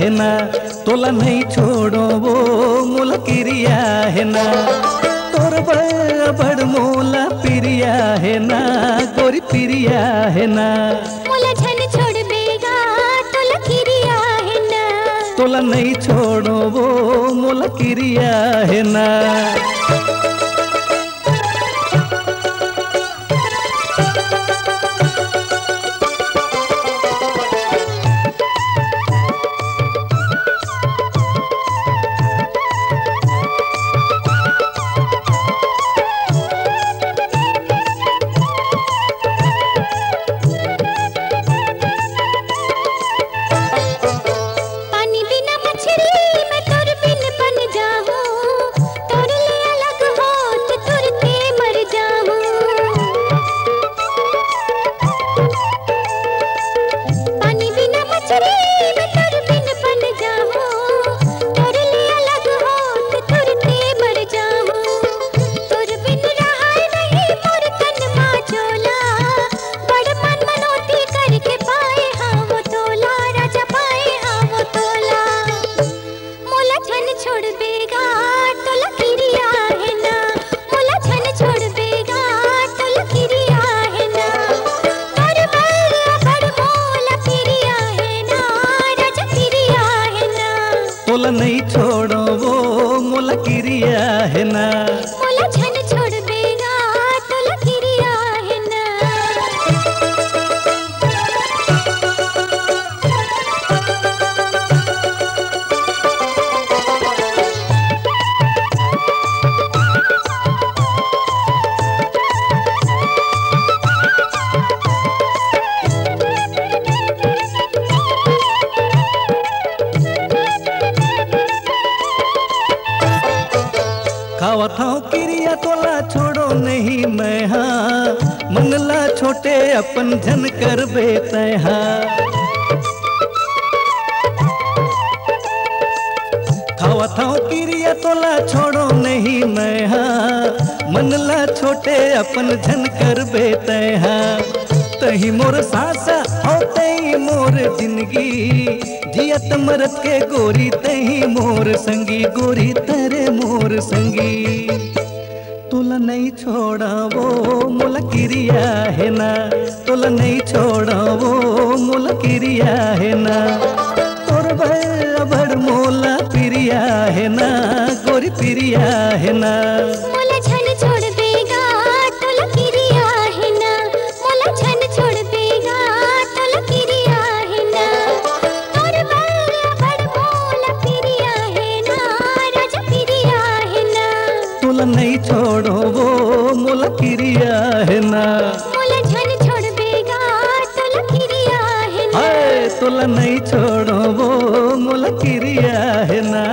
है ना, तोला नहीं छोड़ो वो मोला किरिया है ना। तोर बड़ मोला पिरिया है ना, गोरी पिरिया है ना। मोला झन छोड़ बेगा तोला किरिया है ना, तोला नहीं छोड़ो वो मोला किरिया है ना। तोला नहीं छोड़ो वो मोला किरिया है ना, मोला झन छोड़ बेगा तोला किरिया है ना। खावा था किरिया तोला छोड़ो नहीं मैं, हाँ मन ला छोटे अपन झन कर बेते हाँ। खावा था किरिया तोला छोड़ो नहीं मैं, हाँ मन ला छोटे अपन झन कर बेते हाँ। तही मोर सासा हो तही मोर जिंदगी, जियत मरत के गोरी तही मोर संगी, गोरी तेरे मोर संगी। तोला नहीं छोड़ा वो मोला किरिया है ना, तोला नहीं छोड़ा वो मोला किरिया है ना। तोर बड़ मोला पिरिया है ना, गोरी पिरिया है ना। मोला झन छोड़ बेगा तोला किरिया है ना, मोला झन छोड़ बेगा तोला किरिया है ना। तोर बड़ मोला पिरिया है ना, राजा पिरिया है ना। तोला नहीं छोड़ो वो मोला किरिया है ना, मोला झन छोड़ बेगा तोला किरिया है ना। तोला नहीं छोड़ो वो मोला किरिया है ना।